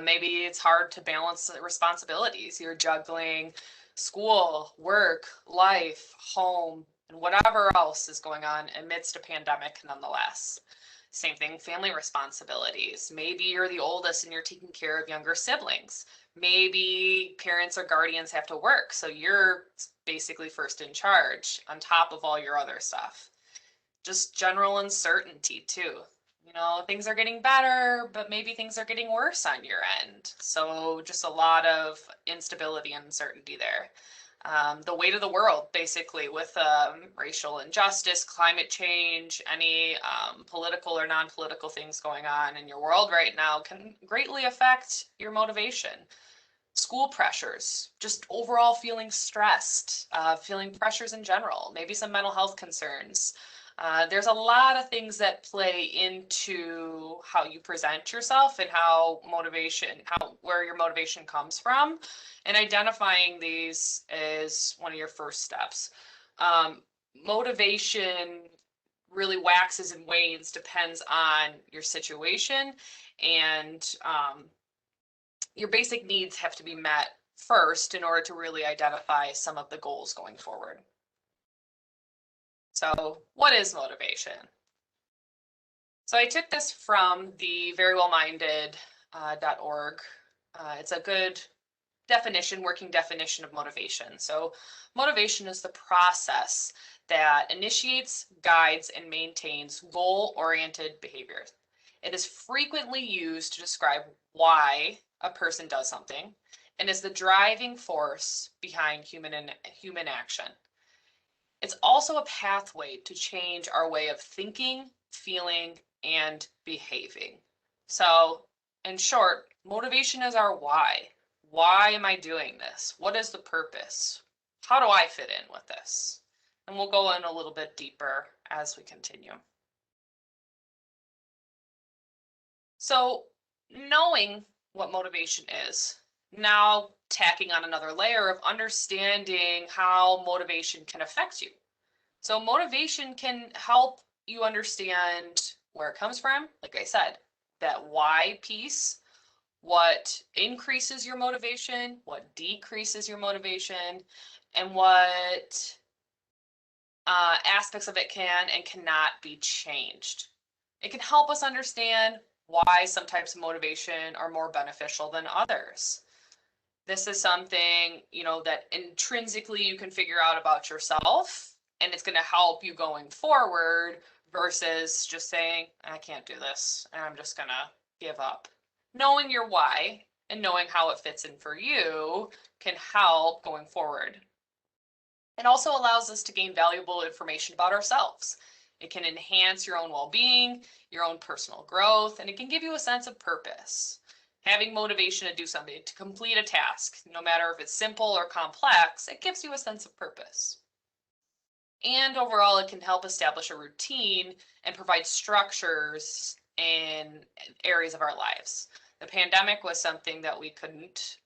Maybe it's hard to balance the responsibilities. You're juggling school, work, life, home, and whatever else is going on amidst a pandemic nonetheless. Same thing, family responsibilities. Maybe you're the oldest and you're taking care of younger siblings. Maybe parents or guardians have to work, so you're basically first in charge on top of all your other stuff. Just general uncertainty too. Things are getting better, but maybe things are getting worse on your end. So just a lot of instability and uncertainty there. The weight of the world, basically, with racial injustice, climate change, any political or non-political things going on in your world right now can greatly affect your motivation. School pressures, just overall feeling stressed, feeling pressures in general, maybe some mental health concerns. There's a lot of things that play into how you present yourself and where your motivation comes from. And identifying these is one of your first steps. Motivation really waxes and wanes, depends on your situation, and your basic needs have to be met first in order to really identify some of the goals going forward. So what is motivation? So I took this from the verywellminded.org. It's a good definition, working definition of motivation. So motivation is the process that initiates, guides, and maintains goal-oriented behaviors. It is frequently used to describe why a person does something and is the driving force behind human action. It's also a pathway to change our way of thinking, feeling, and behaving. So, in short, motivation is our why. Why am I doing this? What is the purpose? How do I fit in with this? And we'll go in a little bit deeper as we continue. So, knowing what motivation is, now tacking on another layer of understanding how motivation can affect you. So motivation can help you understand where it comes from. Like I said, that why piece, what increases your motivation, what decreases your motivation, and what aspects of it can and cannot be changed. It can help us understand why some types of motivation are more beneficial than others. This is something, that intrinsically you can figure out about yourself, and it's going to help you going forward versus just saying, I can't do this, and I'm just going to give up. Knowing your why and knowing how it fits in for you can help going forward. It also allows us to gain valuable information about ourselves. It can enhance your own well-being, your own personal growth, and it can give you a sense of purpose. Having motivation to do something, to complete a task, no matter if it's simple or complex, it gives you a sense of purpose. And overall, it can help establish a routine and provide structures in areas of our lives. The pandemic was something that we couldn't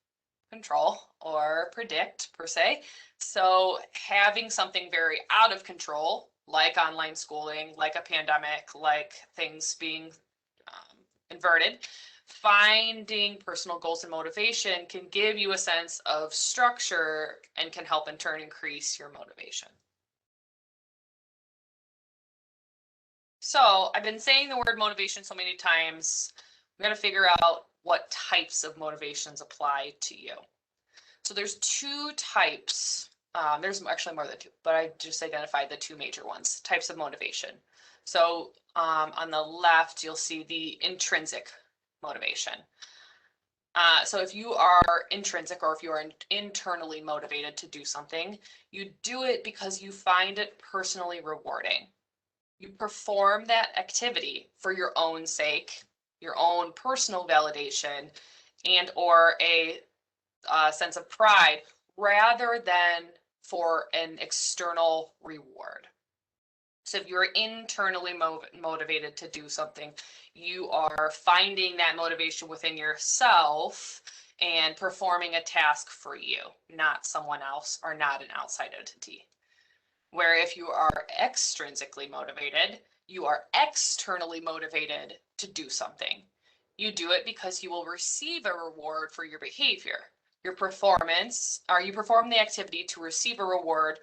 control or predict per se. So having something very out of control, like online schooling, like a pandemic, like things being inverted, finding personal goals and motivation can give you a sense of structure and can help in turn increase your motivation. So I've been saying the word motivation so many times, we got to figure out what types of motivations apply to you. So there's two types. There's actually more than two, but I just identified the two major ones, types of motivation. So on the left, you'll see the intrinsic motivation. So if you are intrinsic, or if you are internally motivated to do something, you do it because you find it personally rewarding. You perform that activity for your own sake, your own personal validation, and or a sense of pride, rather than for an external reward. So if you're internally motivated to do something, you are finding that motivation within yourself and performing a task for you, not someone else or not an outside entity. Where if you are extrinsically motivated, you are externally motivated to do something. You do it because you will receive a reward for your behavior. Your performance, or you perform the activity to receive a reward.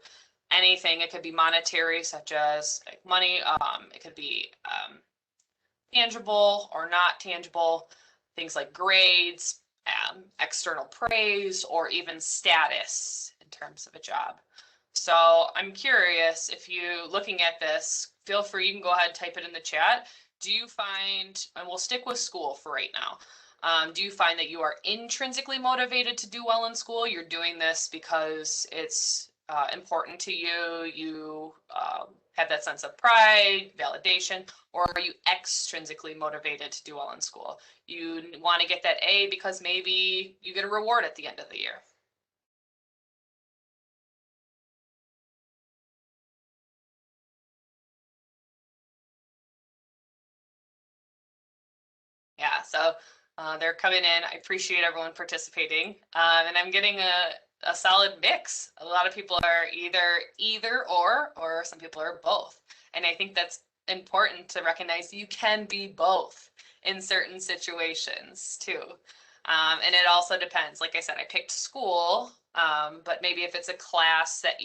Anything, it could be monetary, such as like money. It could be tangible or not tangible. Things like grades, external praise, or even status in terms of a job. So I'm curious if you looking at this, feel free, you can go ahead and type it in the chat. Do you find, and we'll stick with school for right now, do you find that you are intrinsically motivated to do well in school? You're doing this because it's important to you, you have that sense of pride, validation, or are you extrinsically motivated to do well in school? You want to get that A because maybe you get a reward at the end of the year. Yeah, so they're coming in. I appreciate everyone participating. And I'm getting a solid mix. A lot of people are either or some people are both. And I think that's important to recognize you can be both in certain situations too. And it also depends. Like I said, I picked school, but maybe if it's a class that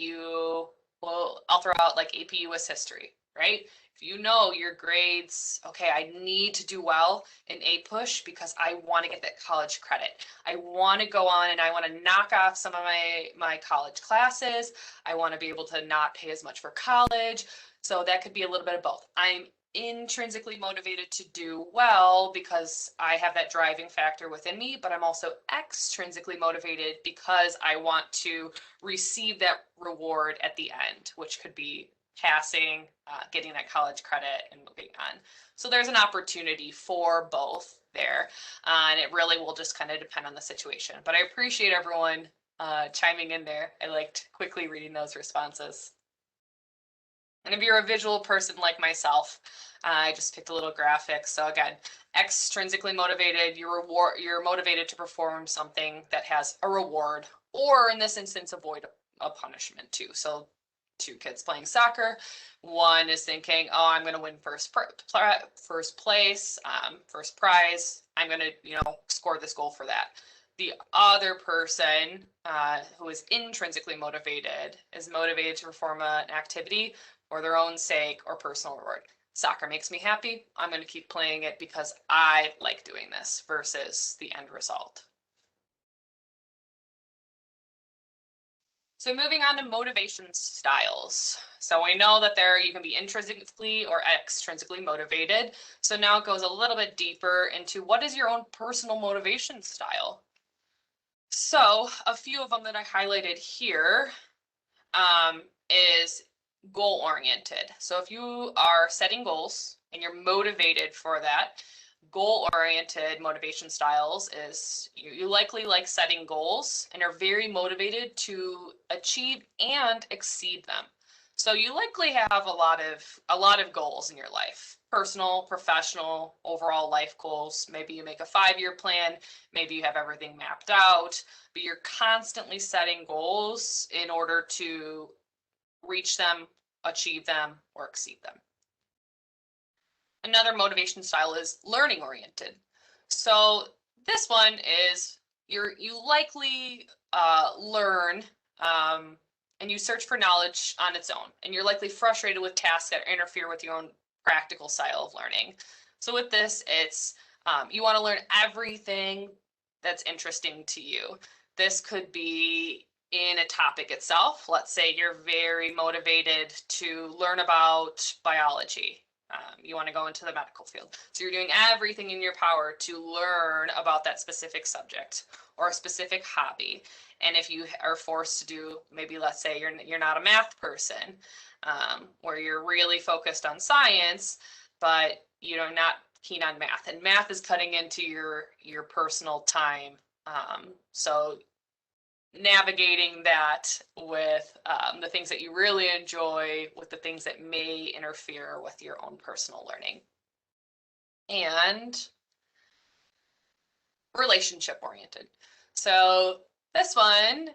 I'll throw out like AP US history, right? If you know your grades, okay, I need to do well in APUSH because I want to get that college credit. I want to go on and I want to knock off some of my college classes. I want to be able to not pay as much for college. So that could be a little bit of both. I'm intrinsically motivated to do well because I have that driving factor within me, but I'm also extrinsically motivated because I want to receive that reward at the end, which could be passing, getting that college credit, and moving on. So there's an opportunity for both there, and it really will just kind of depend on the situation. But I appreciate everyone chiming in there. I liked quickly reading those responses. And if you're a visual person like myself, I just picked a little graphic. So again, extrinsically motivated, you're motivated to perform something that has a reward, or in this instance, avoid a punishment too. So two kids playing soccer, one is thinking, oh, I'm going to win first place, first prize. I'm going to, score this goal for that. The other person who is intrinsically motivated is motivated to perform an activity for their own sake or personal reward. Soccer makes me happy. I'm going to keep playing it because I like doing this versus the end result. So moving on to motivation styles. So we know that you can be intrinsically or extrinsically motivated. So now it goes a little bit deeper into what is your own personal motivation style. So a few of them that I highlighted here is goal-oriented. So if you are setting goals and you're motivated for that, goal-oriented motivation styles is you likely like setting goals and are very motivated to achieve and exceed them. So you likely have a lot of goals in your life, personal, professional, overall life goals. Maybe you make a 5-year plan, maybe you have everything mapped out, but you're constantly setting goals in order to reach them, achieve them, or exceed them. Another motivation style is learning oriented. So this one is you likely learn and you search for knowledge on its own, and you're likely frustrated with tasks that interfere with your own practical style of learning. So with this, it's you want to learn everything that's interesting to you. This could be in a topic itself. Let's say you're very motivated to learn about biology. You want to go into the medical field. So you're doing everything in your power to learn about that specific subject or a specific hobby. And if you are forced to do, maybe let's say you're not a math person, where you're really focused on science, but you're not keen on math, and math is cutting into your personal time. So navigating that with the things that you really enjoy with the things that may interfere with your own personal learning. And relationship oriented. So this one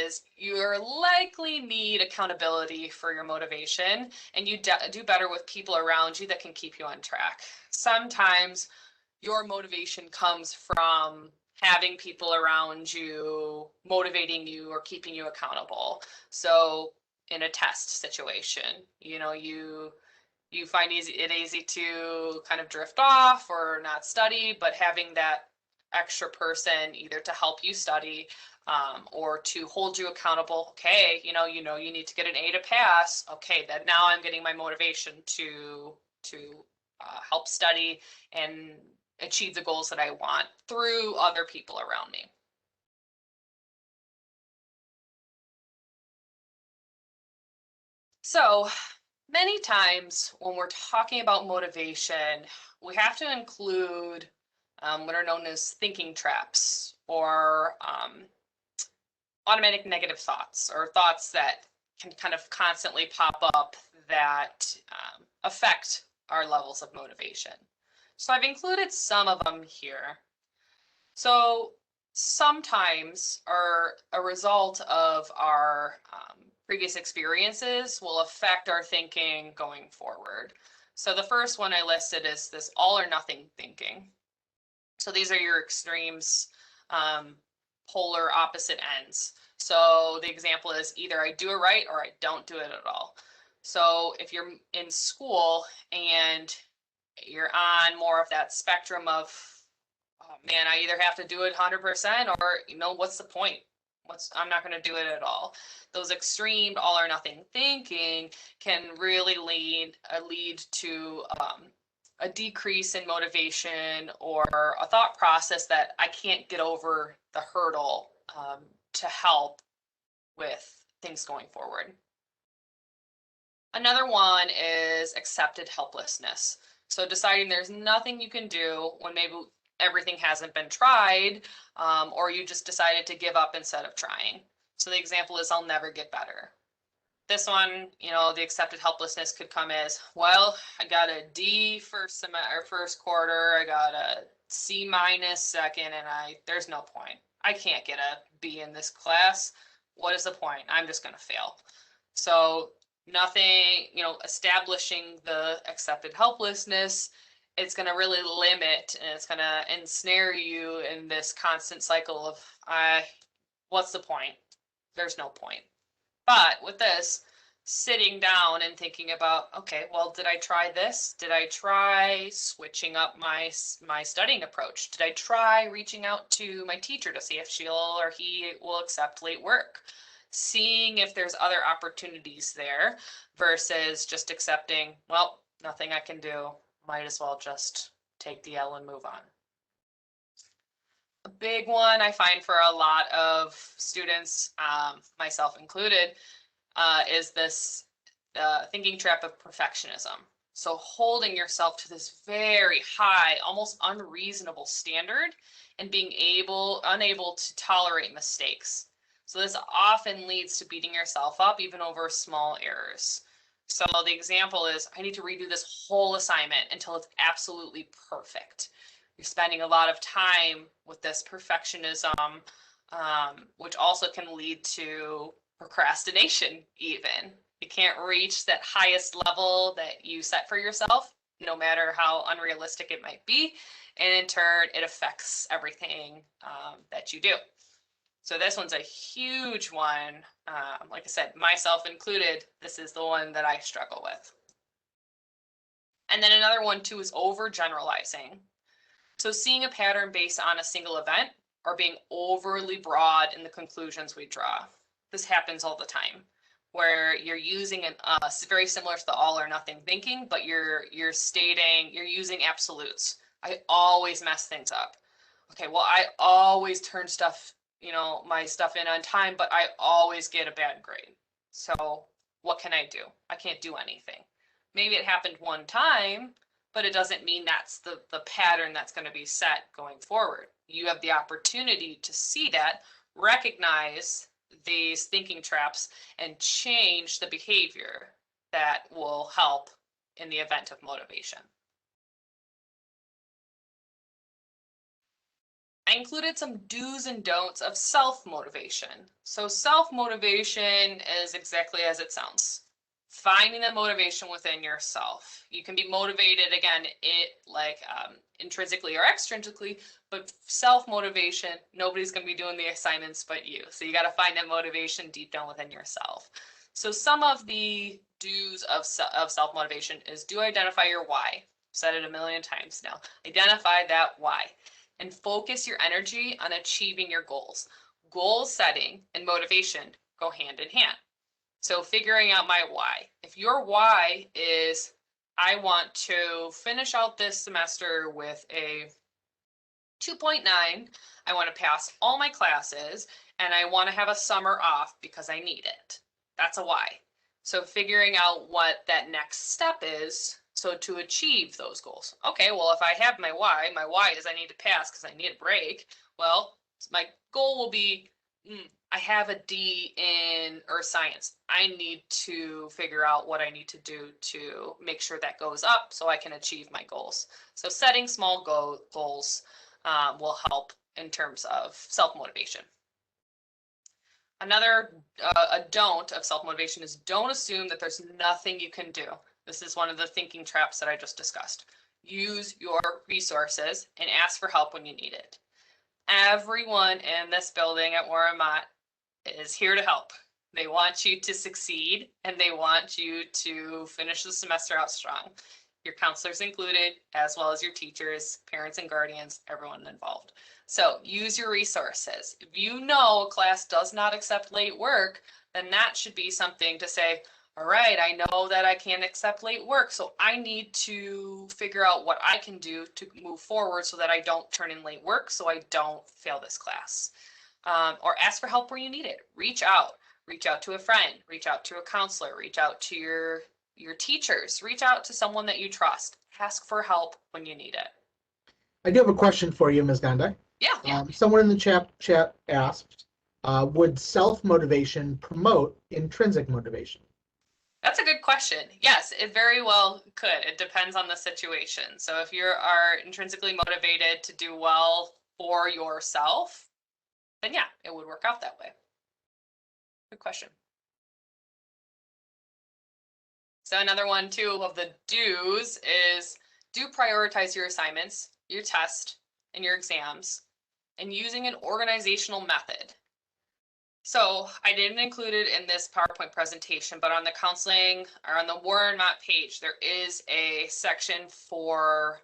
is you're likely need accountability for your motivation, and you do better with people around you that can keep you on track. Sometimes your motivation comes from having people around you motivating you or keeping you accountable. So in a test situation, you find it easy to kind of drift off or not study, but having that extra person either to help you study, or to hold you accountable. Okay, you need to get an A to pass. Okay, that now I'm getting my motivation to help study and achieve the goals that I want through other people around me. So many times when we're talking about motivation, we have to include what are known as thinking traps, or automatic negative thoughts, or thoughts that can kind of constantly pop up that affect our levels of motivation. So I've included some of them here. So sometimes a result of our previous experiences will affect our thinking going forward. So the first one I listed is this all or nothing thinking. So these are your extremes, polar opposite ends. So the example is either I do it right or I don't do it at all. So if you're in school and you're on more of that spectrum of, oh man, I either have to do it 100% or, what's the point? I'm not going to do it at all. Those extreme all or nothing thinking can really lead to a decrease in motivation, or a thought process that I can't get over the hurdle to help with things going forward. Another one is accepted helplessness. So deciding there's nothing you can do when maybe everything hasn't been tried, or you just decided to give up instead of trying. So the example is I'll never get better. This one, the accepted helplessness could come as, well, I got a D first quarter, I got a C minus second, and there's no point. I can't get a B in this class. What is the point? I'm just going to fail. So nothing, establishing the accepted helplessness, it's going to really limit, and it's going to ensnare you in this constant cycle of, what's the point? There's no point. But with this, sitting down and thinking about, okay, well, did I try this? Did I try switching up my studying approach? Did I try reaching out to my teacher to see if she'll or he will accept late work? Seeing if there's other opportunities there versus just accepting, well, nothing I can do. Might as well just take the L and move on. A big one I find for a lot of students, myself included, is this thinking trap of perfectionism. So holding yourself to this very high, almost unreasonable standard, and being unable to tolerate mistakes. So this often leads to beating yourself up even over small errors. So the example is, I need to redo this whole assignment until it's absolutely perfect. You're spending a lot of time with this perfectionism, which also can lead to procrastination even. You can't reach that highest level that you set for yourself, no matter how unrealistic it might be. And in turn, it affects everything that you do. So this one's a huge one. Like I said, myself included, this is the one that I struggle with. And then another one too is overgeneralizing. So seeing a pattern based on a single event, or being overly broad in the conclusions we draw. This happens all the time, where you're using very similar to the all or nothing thinking, but you're using absolutes. I always mess things up. Okay, well, I always turn my stuff in on time, but I always get a bad grade. So what can I do? I can't do anything. Maybe it happened one time, but it doesn't mean that's the pattern that's going to be set going forward. You have the opportunity to see that, recognize these thinking traps, and change the behavior that will help in the event of motivation. I included some do's and don'ts of self-motivation. So self-motivation is exactly as it sounds. Finding the motivation within yourself. You can be motivated, again, intrinsically or extrinsically, but self-motivation, nobody's going to be doing the assignments but you. So you got to find that motivation deep down within yourself. So some of the do's of self-motivation is do identify your why. I've said it a million times now. Identify that why and focus your energy on achieving your goals. Goal setting and motivation go hand in hand. So figuring out my why. If your why is, I want to finish out this semester with a 2.9, I want to pass all my classes, and I want to have a summer off because I need it. That's a why. So figuring out what that next step is, so to achieve those goals. Okay, well, if I have my why is I need to pass because I need a break. Well, my goal will be, I have a D in earth science. I need to figure out what I need to do to make sure that goes up so I can achieve my goals. So setting small goals will help in terms of self-motivation. Another a don't of self-motivation is don't assume that there's nothing you can do. This is one of the thinking traps that I just discussed. Use your resources and ask for help when you need it. Everyone in this building at where I'm at is here to help. They want you to succeed and they want you to finish the semester out strong. Your counselors included, as well as your teachers, parents and guardians, everyone involved. So use your resources. If you know a class does not accept late work, then that should be something to say, all right, I know that I can't accept late work, so I need to figure out what I can do to move forward so that I don't turn in late work, so I don't fail this class. Or ask for help where you need it. Reach out to a friend, reach out to a counselor, reach out to your teachers, reach out to someone that you trust. Ask for help when you need it. I do have a question for you, Ms. Gondai. Yeah. Someone in the chat asked, would self-motivation promote intrinsic motivation? That's a good question. Yes, it very well could. It depends on the situation. So if you are intrinsically motivated to do well for yourself, then yeah, it would work out that way. Good question. So another one too of the do's is do prioritize your assignments, your test, and your exams, and using an organizational method. So I didn't include it in this PowerPoint presentation, but on the counseling or on the Warren Mott page, there is a section for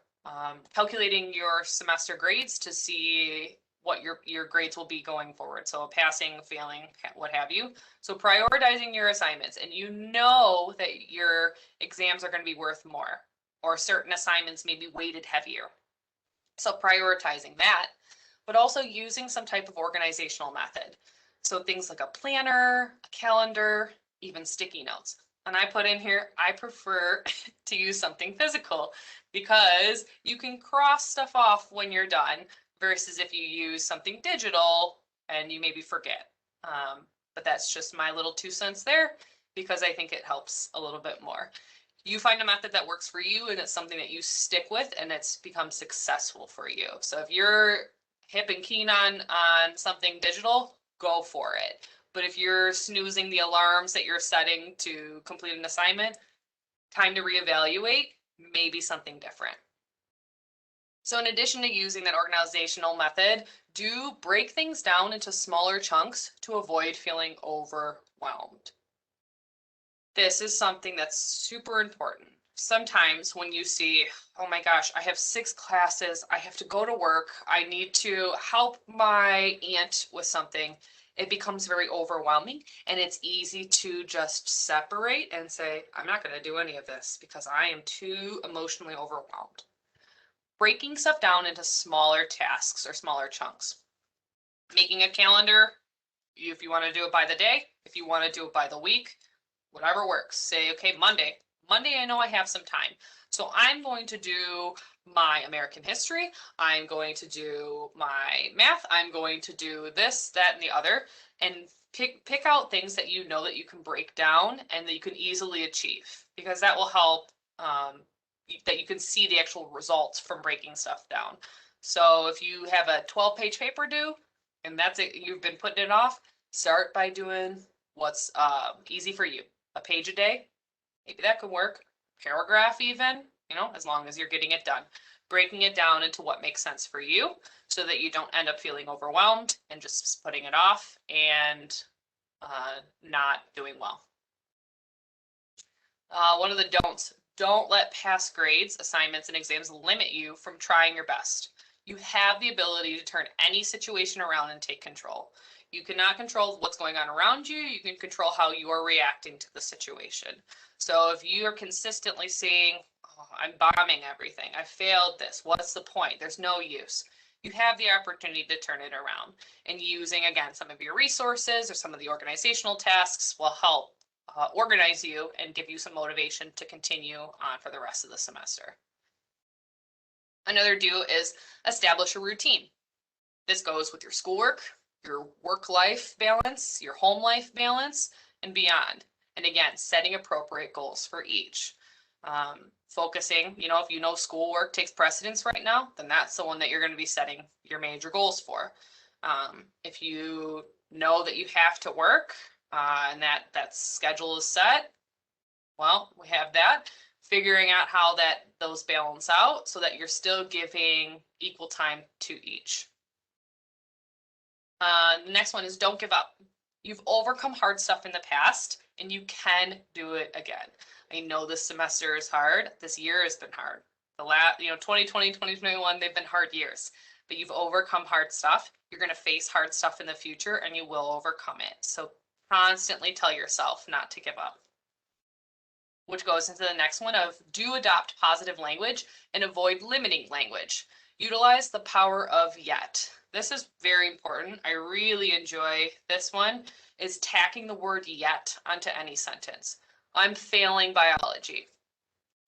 calculating your semester grades to see what your grades will be going forward. So passing, failing, what have you. So prioritizing your assignments, and you know that your exams are going to be worth more, or certain assignments may be weighted heavier. So prioritizing that, but also using some type of organizational method. So things like a planner, a calendar, even sticky notes. And I put in here, I prefer to use something physical because you can cross stuff off when you're done versus if you use something digital and you maybe forget. But that's just my little 2 cents there because I think it helps a little bit more. You find a method that works for you and it's something that you stick with and it's become successful for you. So if you're hip and keen on something digital, go for it. But if you're snoozing the alarms that you're setting to complete an assignment, time to reevaluate, maybe something different. So in addition to using that organizational method, do break things down into smaller chunks to avoid feeling overwhelmed. This is something that's super important. Sometimes when you see, oh my gosh, I have 6 classes, I have to go to work, I need to help my aunt with something, it becomes very overwhelming and it's easy to just separate and say, I'm not going to do any of this because I am too emotionally overwhelmed. Breaking stuff down into smaller tasks or smaller chunks. Making a calendar, if you want to do it by the day, if you want to do it by the week, whatever works. Say, okay, Monday I know I have some time. So I'm going to do my American history. I'm going to do my math. I'm going to do this, that, and the other, and pick out things that you know that you can break down and that you can easily achieve, because that will help that you can see the actual results from breaking stuff down. So if you have a 12-page paper due and that's it, you've been putting it off, start by doing what's easy for you. A page a day, Maybe that could work. Paragraph even, as long as you're getting it done. Breaking it down into what makes sense for you so that you don't end up feeling overwhelmed and just putting it off and not doing well. One of the don'ts, don't let past grades, assignments, and exams limit you from trying your best. You have the ability to turn any situation around and take control. You cannot control what's going on around you. You can control how you are reacting to the situation. So if you are consistently saying, oh, I'm bombing everything, I failed this, what's the point? There's no use. You have the opportunity to turn it around. And using, again, some of your resources or some of the organizational tasks will help organize you and give you some motivation to continue on for the rest of the semester. Another do is establish a routine. This goes with your schoolwork, your work-life balance, your home life balance, and beyond. And again, setting appropriate goals for each. Focusing, if you know schoolwork takes precedence right now, then that's the one that you're going to be setting your major goals for. If you know that you have to work and that schedule is set, well, we have that. Figuring out how those balance out so that you're still giving equal time to each. The next one is don't give up. You've overcome hard stuff in the past and you can do it again. I know this semester is hard. This year has been hard. The last, 2020, 2021, they've been hard years, but you've overcome hard stuff. You're going to face hard stuff in the future and you will overcome it. So constantly tell yourself not to give up. Which goes into the next one of do adopt positive language and avoid limiting language. Utilize the power of yet. This is very important. I really enjoy this one, is tacking the word yet onto any sentence. I'm failing biology.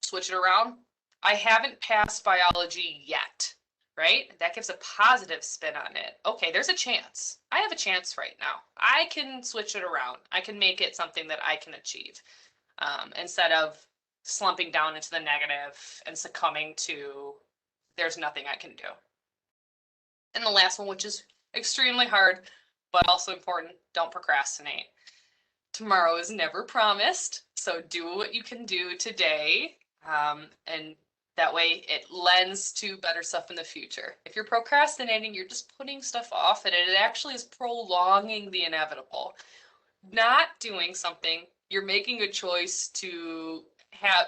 Switch it around. I haven't passed biology yet, right? That gives a positive spin on it. Okay, there's a chance. I have a chance right now. I can switch it around. I can make it something that I can achieve. Instead of slumping down into the negative and succumbing to there's nothing I can do. And the last one, which is extremely hard, but also important, don't procrastinate. Tomorrow is never promised, so do what you can do today, and that way it lends to better stuff in the future. If you're procrastinating, you're just putting stuff off, and it actually is prolonging the inevitable. Not doing something, you're making a choice to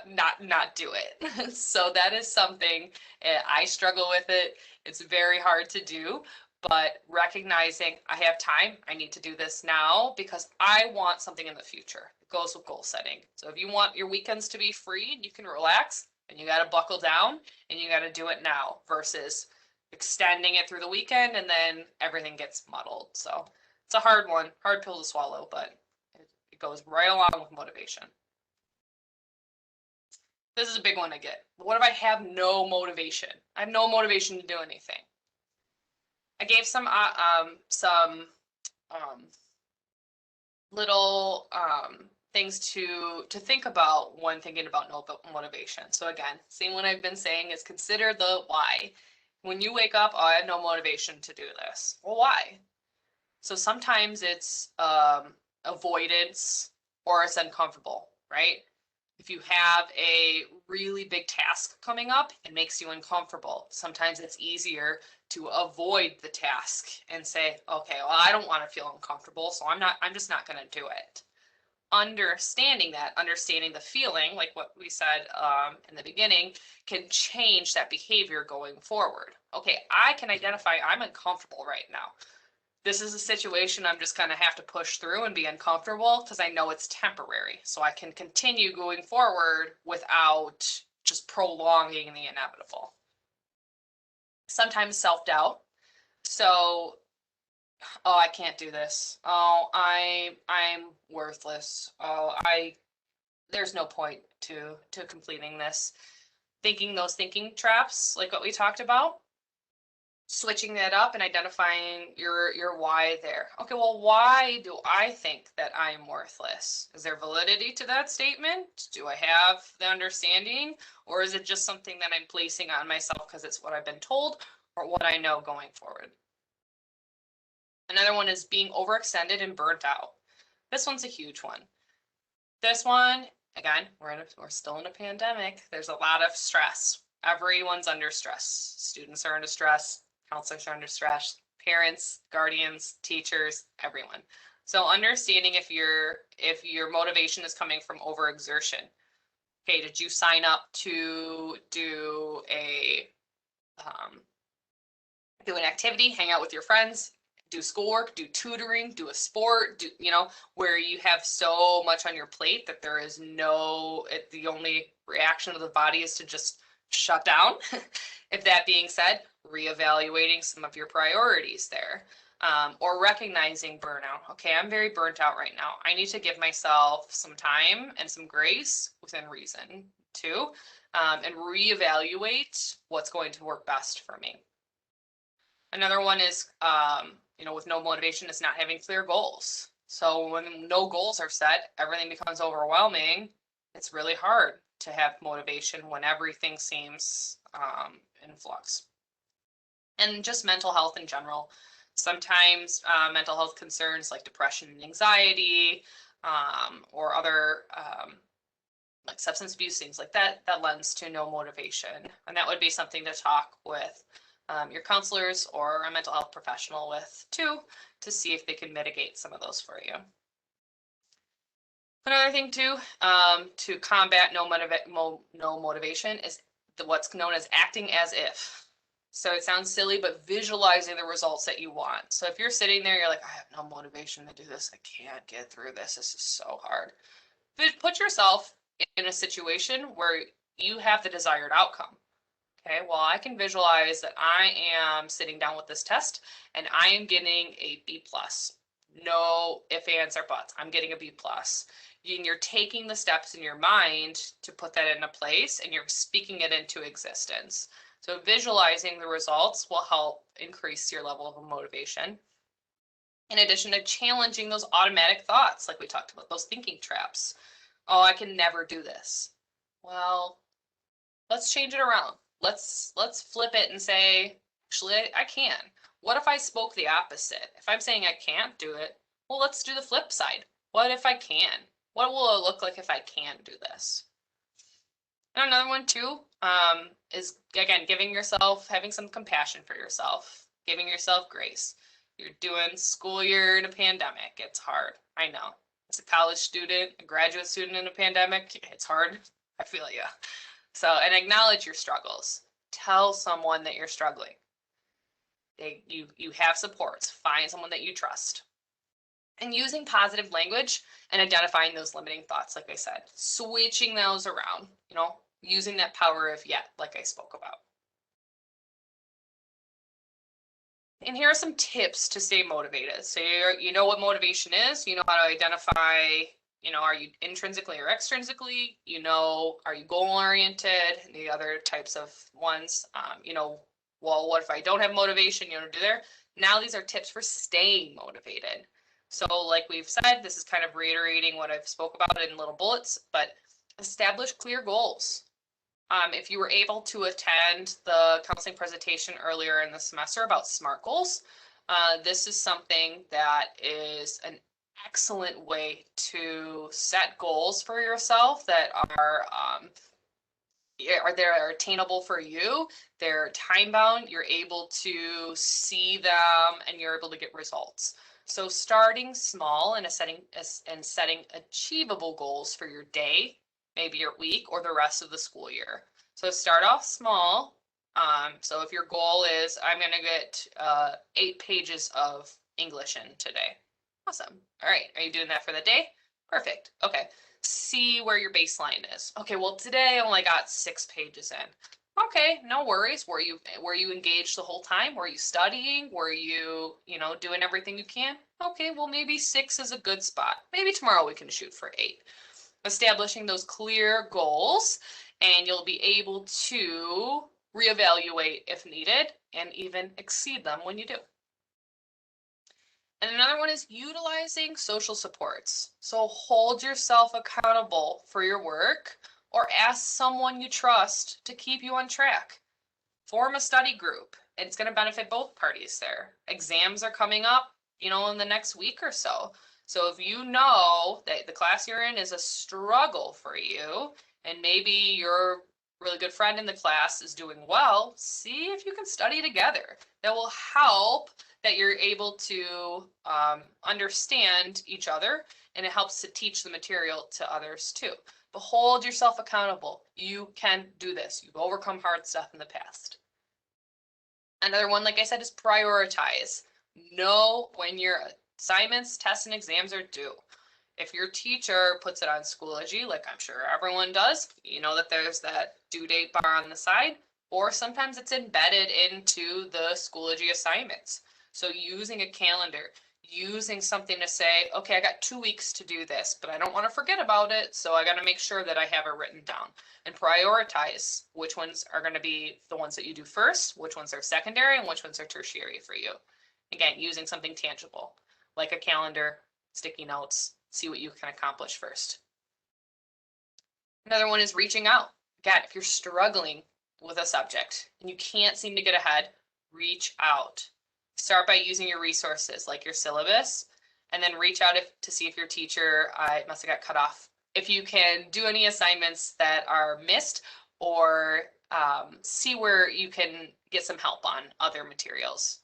not do it. So that is something I struggle with it. It's very hard to do, but recognizing I have time, I need to do this now because I want something in the future. It goes with goal setting. So if you want your weekends to be free and you can relax, and you got to buckle down and you got to do it now versus extending it through the weekend and then everything gets muddled. So it's a hard one, hard pill to swallow, but it goes right along with motivation. This is a big one I get. What if I have no motivation? I have no motivation to do anything. I gave some little things to think about when thinking about no motivation. So again, same one I've been saying is consider the why. When you wake up, oh, I have no motivation to do this. Well, why? So sometimes it's avoidance or it's uncomfortable, right? If you have a really big task coming up, it makes you uncomfortable. Sometimes it's easier to avoid the task and say, okay, well, I don't want to feel uncomfortable, so I'm just not going to do it. Understanding the feeling, like what we said in the beginning, can change that behavior going forward. Okay, I can identify I'm uncomfortable right now. This is a situation I'm just going to have to push through and be uncomfortable because I know it's temporary. So I can continue going forward without just prolonging the inevitable. Sometimes self-doubt. So, oh, I can't do this. Oh, I'm worthless. Oh, there's no point to completing this. Thinking those thinking traps, like what we talked about. Switching that up and identifying your why there. Okay, well, why do I think that I'm worthless? Is there validity to that statement? Do I have the understanding? Or is it just something that I'm placing on myself because it's what I've been told or what I know going forward? Another one is being overextended and burnt out. This one's a huge one. This one again, we're still in a pandemic. There's a lot of stress. Everyone's under stress. Students are under stress. Counselors are under stress. Parents, guardians, teachers, everyone. So understanding if your motivation is coming from overexertion. Okay, did you sign up to do an activity, hang out with your friends, do schoolwork, do tutoring, do a sport, where you have so much on your plate that there is the only reaction of the body is to just shut down. If that being said, reevaluating some of your priorities there. Or recognizing burnout. Okay, I'm very burnt out right now. I need to give myself some time and some grace within reason too, and reevaluate what's going to work best for me. Another one is, with no motivation, is not having clear goals. So when no goals are set, everything becomes overwhelming. It's really hard to have motivation when everything seems in flux. And just mental health in general. Sometimes mental health concerns like depression and anxiety, or other like substance abuse, things like that lends to no motivation. And that would be something to talk with your counselors or a mental health professional with too, to see if they can mitigate some of those for you. Another thing too, to combat no motivation is what's known as acting as if. So it sounds silly, but visualizing the results that you want. So if you're sitting there, you're like, I have no motivation to do this. I can't get through this. This is so hard. Put yourself in a situation where you have the desired outcome. Okay, well, I can visualize that I am sitting down with this test and I am getting a B+. No ifs, ands, or buts. I'm getting a B+. And you're taking the steps in your mind to put that into place and you're speaking it into existence. So visualizing the results will help increase your level of motivation. In addition to challenging those automatic thoughts, like we talked about, those thinking traps. Oh, I can never do this. Well, let's change it around. Let's flip it and say, actually, I can. What if I spoke the opposite? If I'm saying I can't do it, well, let's do the flip side. What if I can? What will it look like if I can do this? And another one too, is again, having some compassion for yourself, giving yourself grace. You're doing school year in a pandemic. It's hard. I know. As a college student, a graduate student in a pandemic, it's hard. I feel you. So, and acknowledge your struggles. Tell someone that you're struggling. You have supports. Find someone that you trust. And using positive language and identifying those limiting thoughts, like I said, switching those around, using that power of yet, like I spoke about. And here are some tips to stay motivated. So you know what motivation is, you know how to identify, are you intrinsically or extrinsically, are you goal-oriented, and the other types of ones, well, what if I don't have motivation, do there? Now these are tips for staying motivated. So like we've said, this is kind of reiterating what I've spoke about in little bullets, but establish clear goals. If you were able to attend the counseling presentation earlier in the semester about SMART goals, this is something that is an excellent way to set goals for yourself that are attainable for you. They're time bound. You're able to see them and you're able to get results. So starting small and setting achievable goals for your day, maybe your week, or the rest of the school year. So start off small. So if your goal is, I'm going to get 8 pages of English in today. Awesome. All right. Are you doing that for the day? Perfect. Okay. See where your baseline is. Okay. Well, today I only got 6 pages in. Okay, no worries. Were you engaged the whole time? Were you studying? Were you, doing everything you can? Okay, well, maybe 6 is a good spot. Maybe tomorrow we can shoot for 8. Establishing those clear goals, and you'll be able to reevaluate if needed and even exceed them when you do. And another one is utilizing social supports. So hold yourself accountable for your work, or ask someone you trust to keep you on track. Form a study group. It's going to benefit both parties there. Exams are coming up, in the next week or so. So if you know that the class you're in is a struggle for you, and maybe your really good friend in the class is doing well, see if you can study together. That will help that you're able to understand each other, and it helps to teach the material to others too. But hold yourself accountable. You can do this. You've overcome hard stuff in the past. Another one, like I said, is prioritize. Know when your assignments, tests, and exams are due. If your teacher puts it on Schoology, like I'm sure everyone does, you know that there's that due date bar on the side, or sometimes it's embedded into the Schoology assignments. So using a calendar, using something to say, okay, I got 2 weeks to do this, but I don't want to forget about it, so I got to make sure that I have it written down and prioritize which ones are going to be the ones that you do first, which ones are secondary, and which ones are tertiary for you. Again, using something tangible like a calendar, sticky notes, see what you can accomplish first. Another one is reaching out. Again, if you're struggling with a subject and you can't seem to get ahead, reach out. Start by using your resources like your syllabus, and then reach out to see if your teacher must have got cut off. If you can do any assignments that are missed, or see where you can get some help on other materials.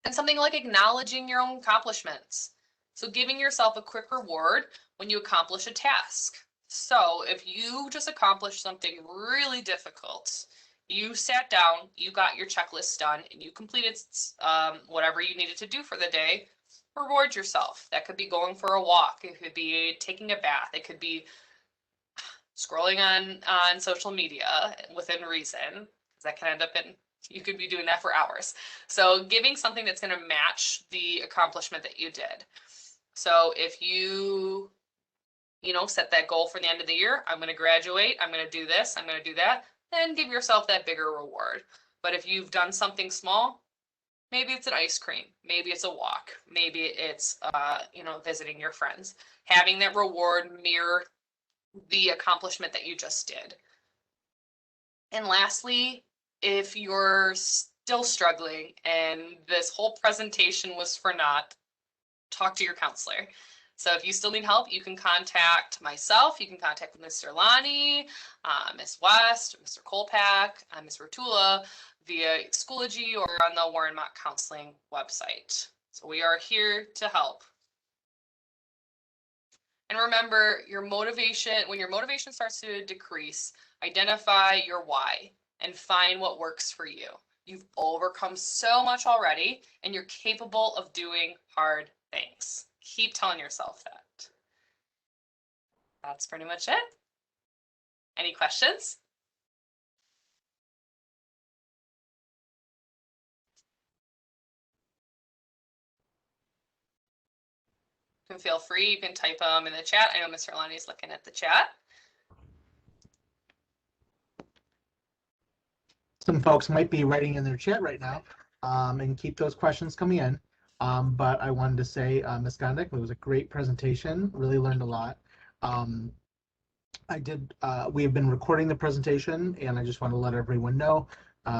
And something like acknowledging your own accomplishments. So giving yourself a quick reward when you accomplish a task. So if you just accomplished something really difficult, you sat down, you got your checklist done, and you completed whatever you needed to do for the day, reward yourself. That could be going for a walk. It could be taking a bath. It could be scrolling on social media within reason. That can end up in, you could be doing that for hours. So giving something that's going to match the accomplishment that you did. So if you set that goal for the end of the year, I'm going to graduate, I'm going to do this, I'm going to do that, then give yourself that bigger reward. But if you've done something small, maybe it's an ice cream, maybe it's a walk, maybe it's visiting your friends. Having that reward mirror the accomplishment that you just did. And lastly, if you're still struggling and this whole presentation was for naught, talk to your counselor. So if you still need help, you can contact myself, you can contact Mr. Lonnie, Ms. West, Mr. Kolpak, Ms. Rotula via Schoology or on the Warren Mott Counseling website. So we are here to help. And remember, when your motivation starts to decrease, identify your why and find what works for you. You've overcome so much already, and you're capable of doing hard things. Keep telling yourself that. That's pretty much it. Any questions? You can feel free, you can type them in the chat. I know Mr. Lonnie is looking at the chat. Some folks might be writing in their chat right now, and keep those questions coming in. But I wanted to say, Ms. Gondik, it was a great presentation. Really learned a lot. We have been recording the presentation, and I just want to let everyone know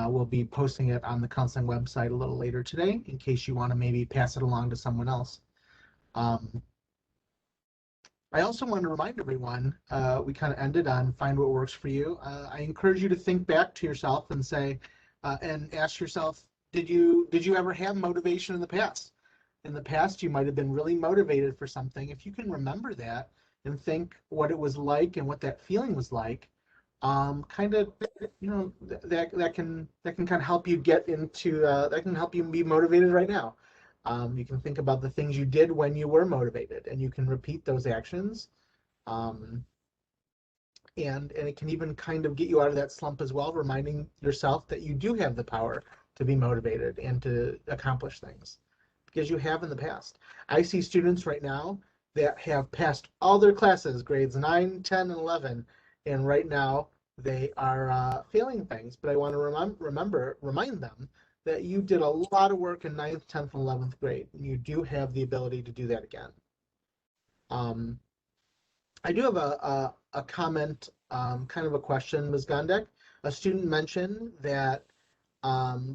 we'll be posting it on the counseling website a little later today in case you want to maybe pass it along to someone else. I also want to remind everyone, we kind of ended on find what works for you. I encourage you to think back to yourself and say, and ask yourself, did you ever have motivation in the past? In the past, you might have been really motivated for something. If you can remember that and think what it was like and what that feeling was like, kind of, that can kind of help you get into, that can help you be motivated right now. You can think about the things you did when you were motivated, and you can repeat those actions. And it can even kind of get you out of that slump as well, reminding yourself that you do have the power to be motivated and to accomplish things, because you have in the past. I see students right now that have passed all their classes, grades 9, 10, and 11, and right now they are failing things. But I want to remind them that you did a lot of work in 9th, 10th, and 11th grade, and you do have the ability to do that again. I do have a comment, kind of a question, Ms. Gondek. A student mentioned that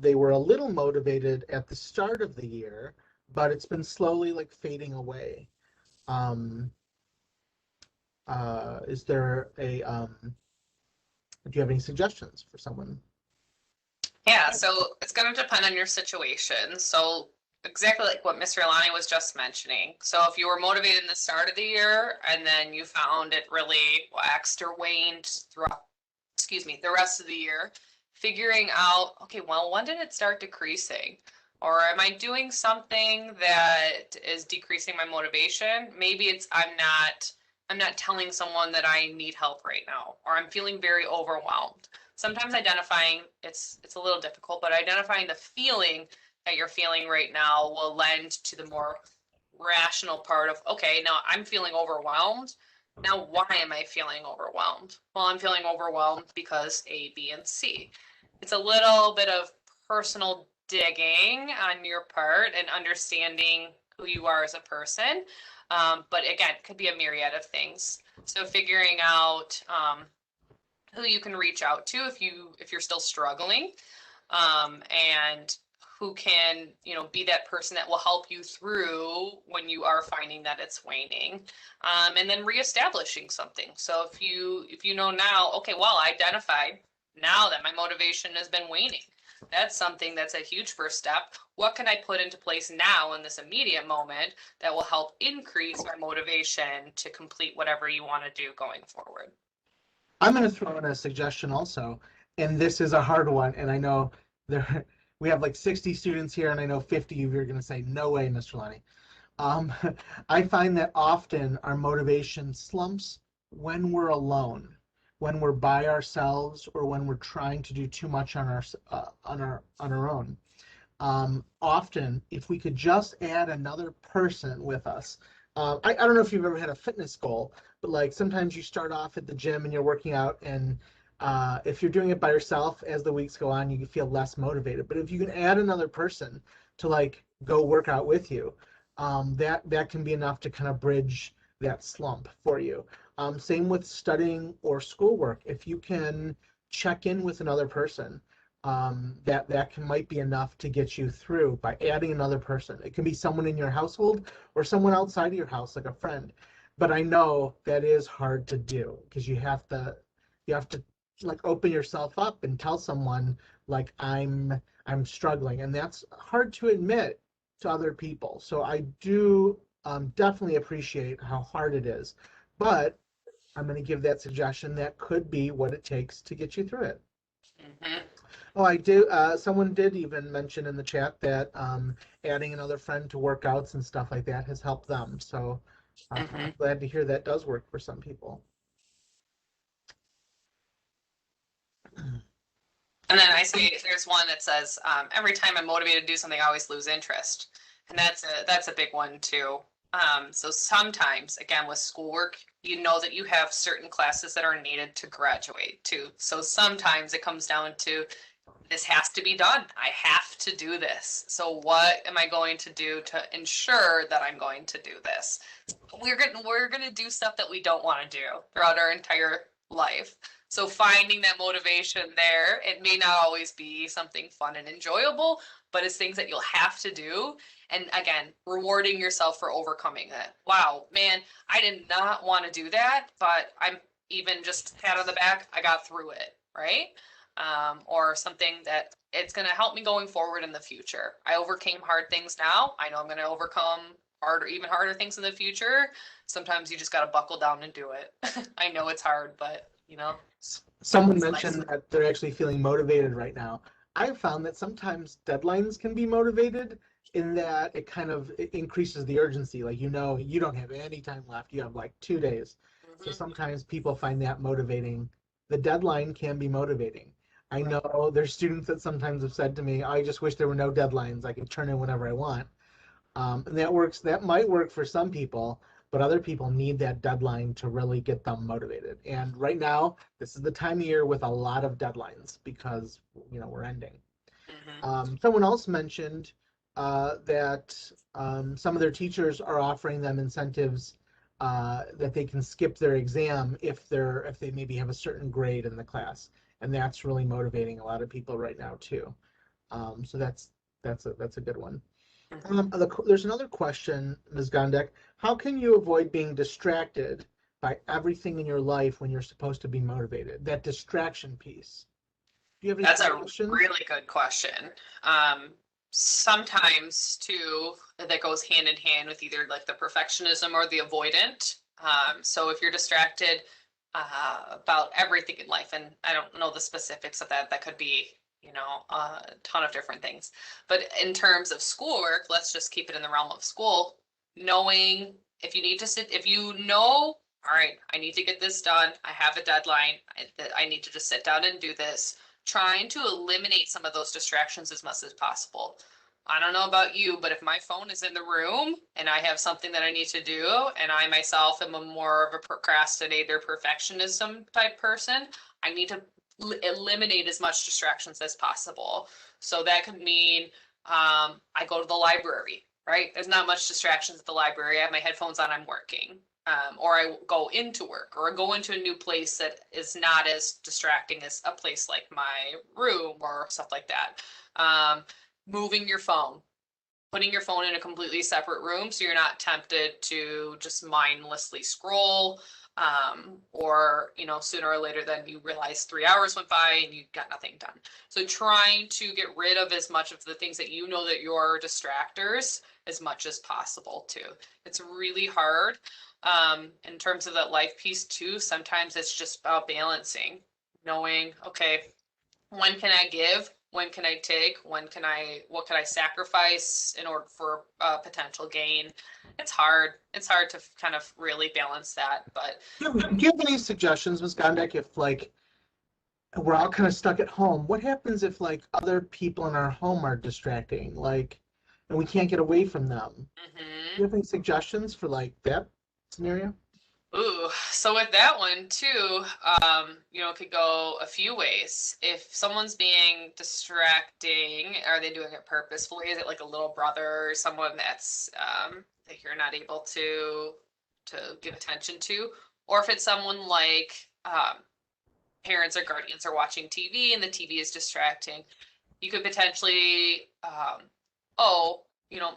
they were a little motivated at the start of the year, but it's been slowly like fading away. Is there a do you have any suggestions for someone? Yeah, so it's going to depend on your situation. So exactly like what Mr. Alani was just mentioning. So if you were motivated in the start of the year and then you found it really waxed or waned throughout, excuse me, the rest of the year, figuring out, okay, well, when did it start decreasing? Or am I doing something that is decreasing my motivation? Maybe it's I'm not telling someone that I need help right now, or I'm feeling very overwhelmed. Sometimes identifying it's a little difficult, but identifying the feeling that you're feeling right now will lend to the more rational part of, okay, now I'm feeling overwhelmed. Now, why am I feeling overwhelmed? Well, I'm feeling overwhelmed because A, B, and C. It's a little bit of personal digging on your part and understanding who you are as a person. But again, it could be a myriad of things. So figuring out who you can reach out to if you're still struggling, and who can be that person that will help you through when you are finding that it's waning, and then reestablishing something. So if you know now, okay, well, I identified now that my motivation has been waning. That's something that's a huge first step. What can I put into place now in this immediate moment that will help increase my motivation to complete whatever you want to do going forward? I'm going to throw in a suggestion also, and this is a hard one, and I know there we have like 60 students here, and I know 50 of you are going to say, "No way, Mr. Lenny." Um, I find that often our motivation slumps when we're alone, when we're by ourselves, or when we're trying to do too much on our own. Often, if we could just add another person with us. I don't know if you've ever had a fitness goal, but like sometimes you start off at the gym and you're working out, and if you're doing it by yourself, as the weeks go on, you feel less motivated. But if you can add another person to like go work out with you, that can be enough to kind of bridge that slump for you. Same with studying or schoolwork. If you can check in with another person, might be enough to get you through by adding another person. It can be someone in your household or someone outside of your house, like a friend. But I know that is hard to do because you have to like open yourself up and tell someone like I'm struggling, and that's hard to admit to other people. So I do definitely appreciate how hard it is, but I'm going to give that suggestion that could be what it takes to get you through it. Mm-hmm. Oh, I do. Someone did even mention in the chat that adding another friend to workouts and stuff like that has helped them. So Mm-hmm. I'm glad to hear that does work for some people. And then I see there's one that says, every time I'm motivated to do something, I always lose interest. And that's a big one too. So sometimes, again, with schoolwork, you know that you have certain classes that are needed to graduate too. So sometimes it comes down to this has to be done. I have to do this. So what am I going to do to ensure that I'm going to do this? We're gonna do stuff that we don't want to do throughout our entire life. So finding that motivation there, it may not always be something fun and enjoyable, but it's things that you'll have to do. And again, rewarding yourself for overcoming it. Wow, man, I did not want to do that, but I'm even just pat on the back, I got through it, right? Or something that it's going to help me going forward in the future. I overcame hard things now. I know I'm going to overcome even harder things in the future. Sometimes you just got to buckle down and do it. I know it's hard, but Someone it's nice. mentioned that they're actually feeling motivated right now. I've found that sometimes deadlines can be motivated in that it increases the urgency. Like, you don't have any time left. You have like 2 days. So Mm-hmm. sometimes people find that motivating. The deadline can be motivating. I Right. know there's students that sometimes have said to me, I just wish there were no deadlines. I could turn in whenever I want. And that might work for some people, but other people need that deadline to really get them motivated. And right now, this is the time of year with a lot of deadlines because we're ending. Mm-hmm. Someone else mentioned that some of their teachers are offering them incentives that they can skip their exam if they maybe have a certain grade in the class, and that's really motivating a lot of people right now too. So that's a good one. There's another question, Ms. Gondek. How can you avoid being distracted by everything in your life when you're supposed to be motivated? That distraction piece. Do you have any That's a suggestions? really good question. Um, Sometimes too, that goes hand in hand with either like the perfectionism or the avoidant. So if you're distracted about everything in life, and I don't know the specifics of that, that could be, a ton of different things. But in terms of schoolwork, let's just keep it in the realm of school. Knowing if you need to sit, if you know, all right, I need to get this done. I have a deadline. I need to just sit down and do this, trying to eliminate some of those distractions as much as possible. I don't know about you, but if my phone is in the room and I have something that I need to do, and I myself am a more of a procrastinator, perfectionism type person, I need to eliminate as much distractions as possible. So that could mean I go to the library, right? There's not much distractions at the library. I have my headphones on, I'm working. Or I go into work, or I go into a new place that is not as distracting as a place like my room or stuff like that. Moving your phone, putting your phone in a completely separate room so you're not tempted to just mindlessly scroll. Or, sooner or later, then you realize 3 hours went by and you got nothing done. So trying to get rid of as much of the things that you know that you're distractors as much as possible too. It's really hard. In terms of that life piece too, sometimes it's just about balancing, knowing, okay, when can I give? When can I take? What can I sacrifice in order for potential gain? It's hard. It's hard to kind of really balance that, but Do you have any suggestions, Ms. Gondek, if like we're all kind of stuck at home? What happens if like other people in our home are distracting, like, and we can't get away from them? Do you have any suggestions for like that scenario? Ooh, so with that one too, it could go a few ways. If someone's being distracting, are they doing it purposefully? Is it like a little brother or someone that's that you're not able to give attention to? Or if it's someone like parents or guardians are watching TV and the TV is distracting, you could potentially, oh,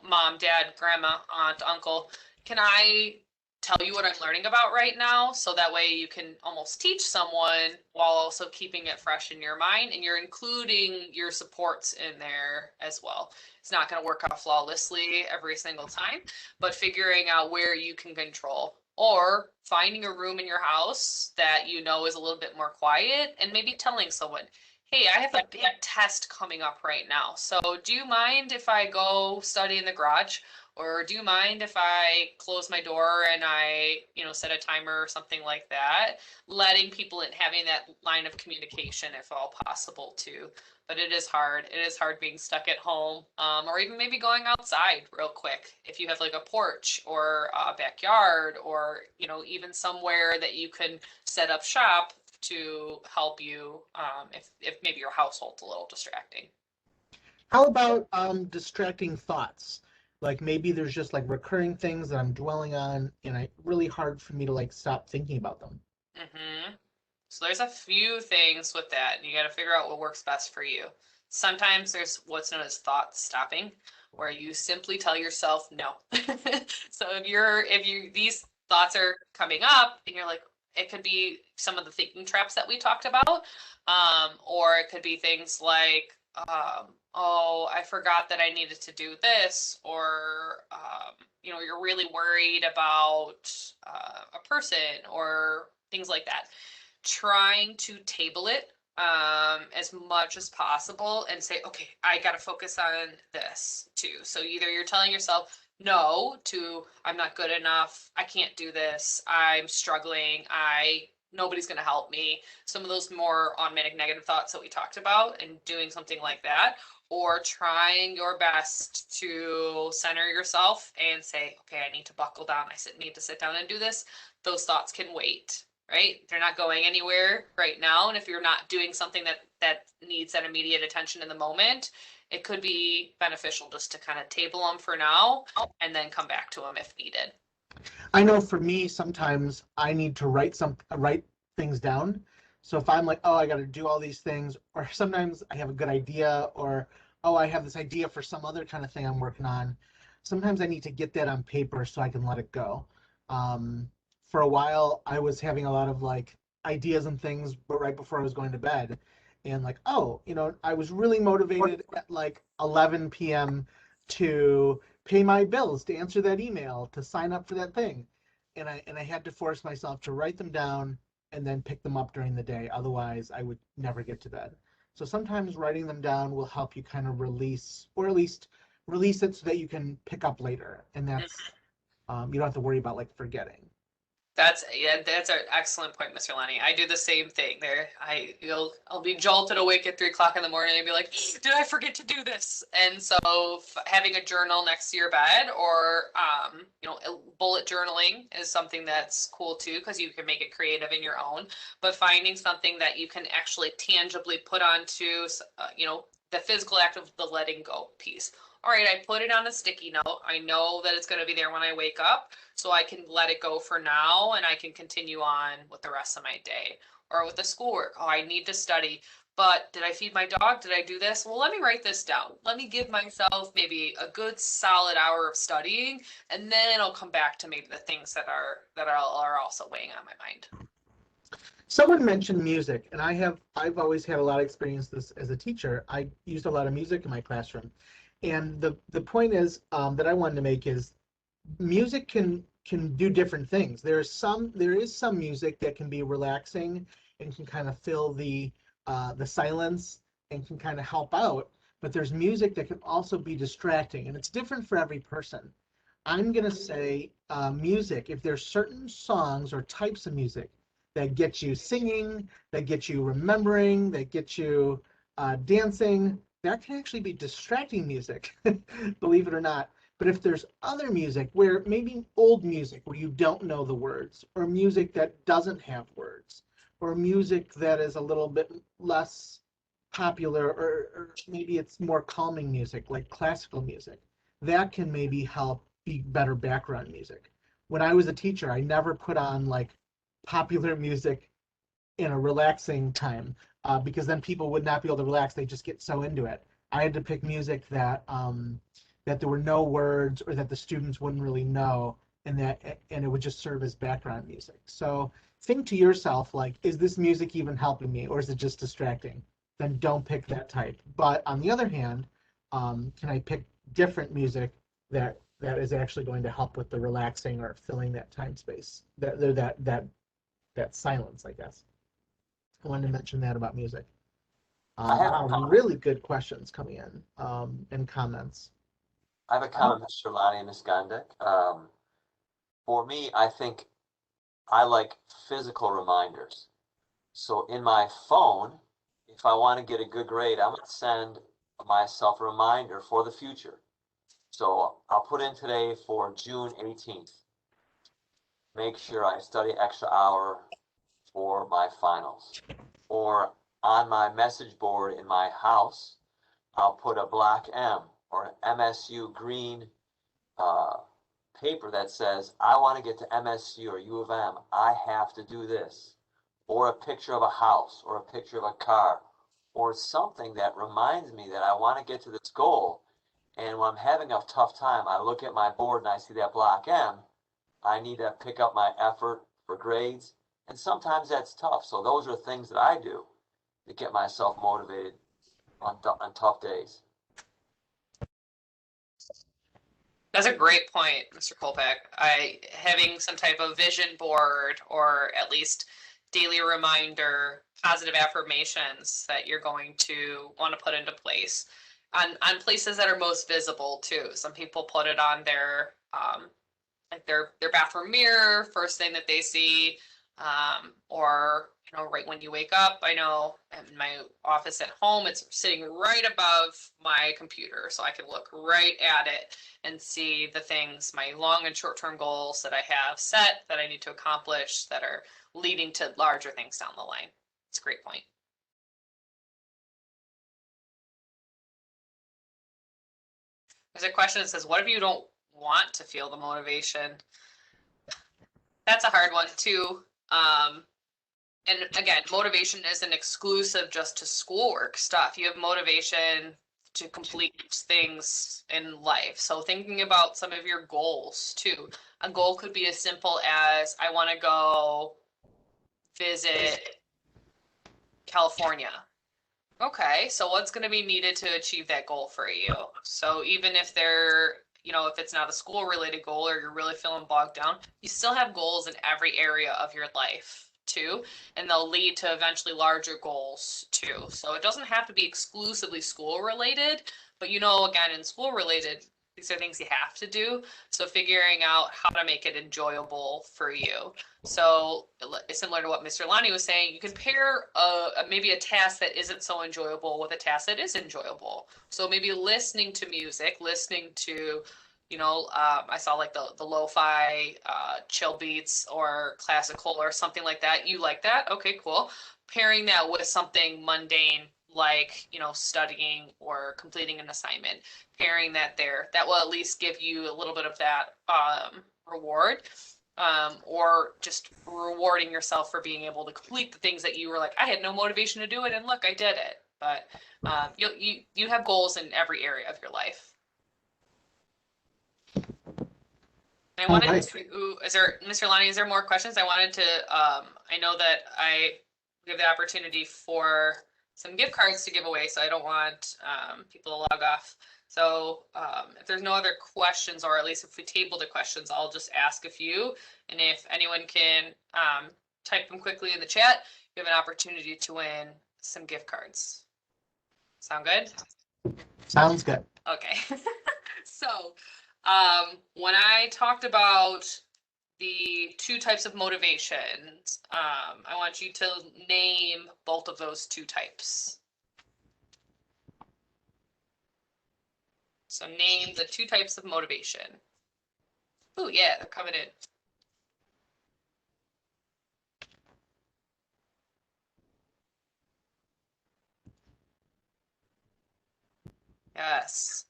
mom, dad, grandma, aunt, uncle, can I tell you what I'm learning about right now? So that way you can almost teach someone while also keeping it fresh in your mind, and you're including your supports in there as well. It's not going to work out flawlessly every single time, but figuring out where you can control, or finding a room in your house that is a little bit more quiet, and maybe telling someone, hey, I have a big test coming up right now. So do you mind if I go study in the garage? Or do you mind if I close my door and I, set a timer or something like that? Letting people in, having that line of communication if all possible too. But it is hard. It is hard being stuck at home, or even maybe going outside real quick. If you have like a porch or a backyard, or, even somewhere that you can set up shop to help you, if maybe your household's a little distracting. How about distracting thoughts? Like maybe there's just like recurring things that I'm dwelling on, and it's really hard for me to like stop thinking about them. So there's a few things with that, and you got to figure out what works best for you. Sometimes there's what's known as thought stopping, where you simply tell yourself no. So if these thoughts are coming up and you're like, it could be some of the thinking traps that we talked about, or it could be things like, oh, I forgot that I needed to do this, or you're really worried about a person or things like that. Trying to table it as much as possible and say, okay, I got to focus on this too. So either you're telling yourself no to, I'm not good enough, I can't do this, I'm struggling, nobody's going to help me. Some of those more automatic negative thoughts that we talked about, and doing something like that, or trying your best to center yourself and say, okay, I need to buckle down. Need to sit down and do this. Those thoughts can wait, right? They're not going anywhere right now. And if you're not doing something that needs that immediate attention in the moment, it could be beneficial just to kind of table them for now and then come back to them if needed. I know for me, sometimes I need to write things down. So if I'm like, oh, I got to do all these things, or sometimes I have a good idea, or oh, I have this idea for some other kind of thing I'm working on, sometimes I need to get that on paper so I can let it go. Um, for a while, I was having a lot of like ideas and things, but right before I was going to bed, and like, oh, I was really motivated at like 11 p.m. to pay my bills, to answer that email, to sign up for that thing, and I had to force myself to write them down and then pick them up during the day. Otherwise, I would never get to bed. So sometimes writing them down will help you kind of release, or at least release it so that you can pick up later. And that's, you don't have to worry about like forgetting. That's an excellent point, Mr. Lenny. I do the same thing. I'll be jolted awake at 3 o'clock in the morning and be like, did I forget to do this? And so having a journal next to your bed, or bullet journaling is something that's cool too, because you can make it creative in your own. But finding something that you can actually tangibly put onto, the physical act of the letting go piece. All right, I put it on a sticky note. I know that it's going to be there when I wake up, so I can let it go for now and I can continue on with the rest of my day. Or with the schoolwork, oh, I need to study, but did I feed my dog? Did I do this? Well, let me write this down. Let me give myself maybe a good solid hour of studying, and then I'll come back to maybe the things that are also weighing on my mind. Someone mentioned music, and I've always had a lot of experience this as a teacher. I used a lot of music in my classroom, and the point is that I wanted to make is music can do different things. There is some music that can be relaxing and can kind of fill the silence and can kind of help out. But there's music that can also be distracting, and it's different for every person. I'm gonna say music. If there's certain songs or types of music that get you singing, that get you remembering, that get you dancing, that can actually be distracting music, believe it or not. But if there's other music where maybe old music where you don't know the words, or music that doesn't have words, or music that is a little bit less popular, or maybe it's more calming music like classical music, that can maybe help be better background music. When I was a teacher, I never put on like popular music in a relaxing time, because then people would not be able to relax. They just get so into it. I had to pick music that there were no words, or that the students wouldn't really know, and it would just serve as background music. So think to yourself, like, is this music even helping me, or is it just distracting? Then don't pick that type. But on the other hand, can I pick different music that is actually going to help with the relaxing or filling that time space, that silence, I guess. I wanted to mention that about music. I have a Really good questions coming in, and comments. I have a comment, Mr. Lonnie and Ms. Gondek. For me, I think I like physical reminders. So in my phone, if I want to get a good grade, I'm going to send myself a reminder for the future. So I'll put in today for June 18th. Make sure I study extra hour for my finals. Or on my message board in my house, I'll put a black M or an MSU green paper that says, I want to get to MSU or U of M. I have to do this. Or a picture of a house, or a picture of a car, or something that reminds me that I want to get to this goal. And when I'm having a tough time, I look at my board and I see that block M. I need to pick up my effort for grades. And sometimes that's tough. So those are things that I do to get myself motivated on tough days. That's a great point, Mr. Kolbeck. Having some type of vision board, or at least daily reminder, positive affirmations that you're going to want to put into place on places that are most visible too. Some people put it on their like their bathroom mirror, first thing that they see, or right when you wake up. I know in my office at home, it's sitting right above my computer, so I can look right at it and see the things, my long and short-term goals that I have set that I need to accomplish that are leading to larger things down the line. It's a great point. There's a question that says, what if you don't want to feel the motivation? That's a hard one too. And again, motivation isn't exclusive just to schoolwork stuff. You have motivation to complete things in life. So thinking about some of your goals too. A goal could be as simple as I want to go visit California. Okay, so what's going to be needed to achieve that goal for you? So even if if it's not a school related goal or you're really feeling bogged down, you still have goals in every area of your life too, and they'll lead to eventually larger goals too. So it doesn't have to be exclusively school related, but again, in school related, these are things you have to do. So figuring out how to make it enjoyable for you. So similar to what Mr. Lonnie was saying, you can pair maybe a task that isn't so enjoyable with a task that is enjoyable. So maybe listening to music, listening to, I saw like the lo-fi chill beats or classical or something like that. You like that? Okay, cool. Pairing that with something mundane like, studying or completing an assignment, pairing that that will at least give you a little bit of that reward. Or just rewarding yourself for being able to complete the things that you were like, I had no motivation to do it, and look, I did it. But you have goals in every area of your life. I wanted to, Mr. Lonnie, is there more questions? I wanted to, I know that I give the opportunity for some gift cards to give away, so I don't want people to log off. So if there's no other questions, or at least if we table the questions, I'll just ask a few. And if anyone can type them quickly in the chat, you have an opportunity to win some gift cards. Sound good? Sounds good. Okay. So when I talked about the two types of motivations, I want you to name both of those two types. So name the two types of motivation. Oh yeah, they're coming in. Yes.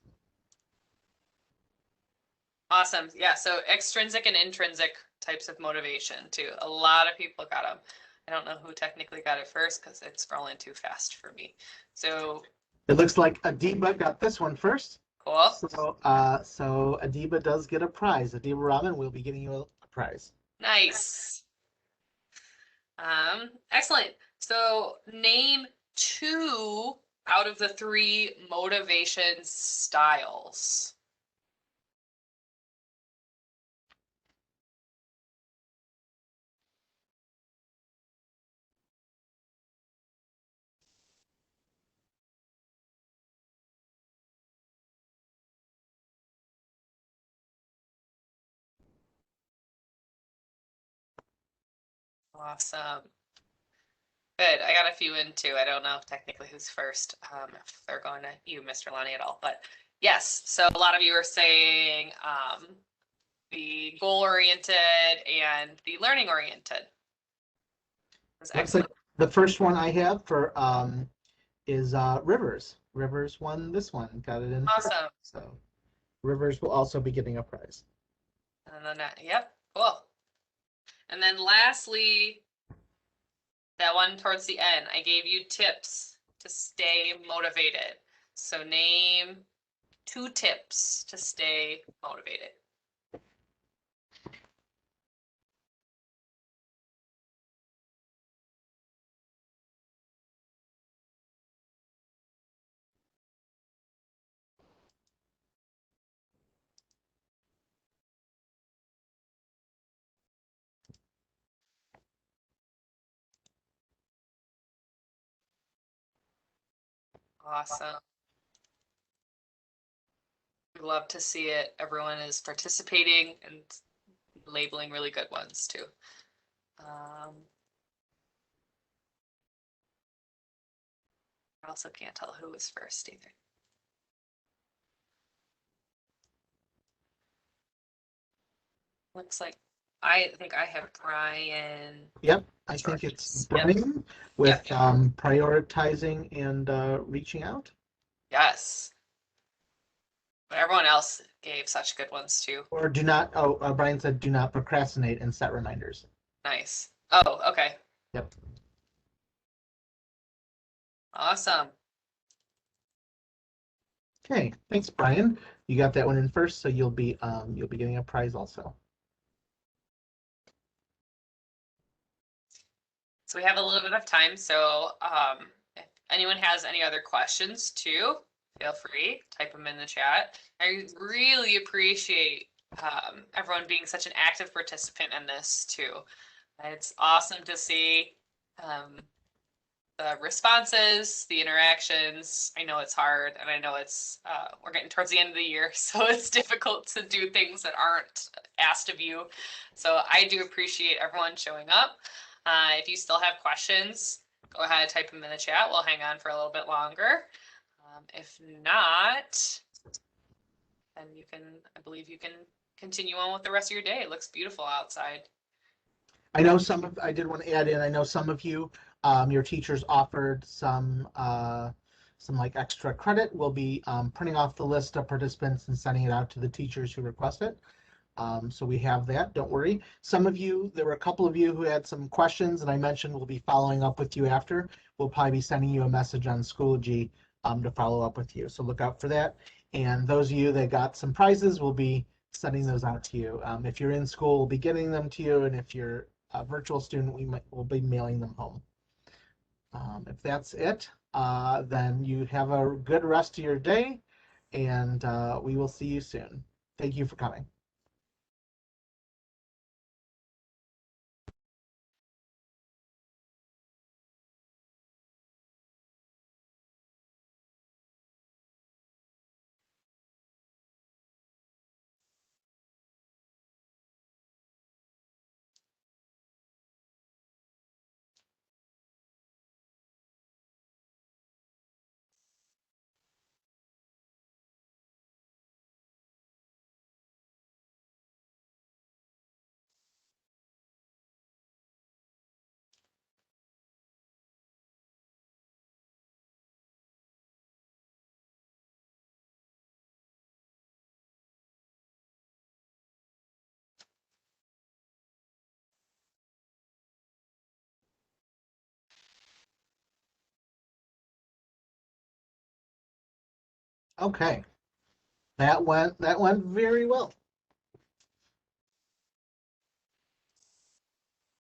Awesome. Yeah, so extrinsic and intrinsic types of motivation too. A lot of people got them. I don't know who technically got it first because it's scrolling too fast for me. So it looks like Adiba got this one first. Cool. So Adiba does get a prize. Adiba Rahman will be giving you a prize. Nice. Excellent. So name 2 out of the 3 motivation styles. Awesome. Good. I got a few in too. I don't know technically who's first, if they're going to you, Mr. Lonnie, at all. But yes, so a lot of you are saying the goal-oriented and the learning-oriented. Looks like the first one I have for is Rivers. Rivers won this one. Got it in. Awesome. First. So Rivers will also be getting a prize. And then yep, cool. And then lastly, that one towards the end, I gave you tips to stay motivated. So name 2 tips to stay motivated. Awesome. We love to see it. Everyone is participating and labeling really good ones too. I also can't tell who was first either. Looks like I think I have Brian. Yep, I think it's Brian with prioritizing and reaching out. Yes. But everyone else gave such good ones too. Or do not, Brian said do not procrastinate and set reminders. Nice. Oh, okay. Yep. Awesome. Okay, thanks, Brian. You got that one in first, so you'll be getting a prize also. So we have a little bit of time, so if anyone has any other questions too, feel free, type them in the chat. I really appreciate everyone being such an active participant in this too. It's awesome to see the responses, the interactions. I know it's hard, and I know it's we're getting towards the end of the year, so it's difficult to do things that aren't asked of you. So I do appreciate everyone showing up. If you still have questions, go ahead and type them in the chat. We'll hang on for a little bit longer. If not, then I believe you can continue on with the rest of your day. It looks beautiful outside. I did want to add in, I know some of you, your teachers offered some like extra credit. We'll be printing off the list of participants and sending it out to the teachers who request it. So we have that, don't worry. There were a couple of you who had some questions, and I mentioned we'll be following up with you after. We'll probably be sending you a message on Schoology to follow up with you. So look out for that. And those of you that got some prizes, we'll be sending those out to you. If you're in school, we'll be getting them to you, and if you're a virtual student, we'll be mailing them home. If that's it, then you have a good rest of your day, and we will see you soon. Thank you for coming. Okay, that went very well.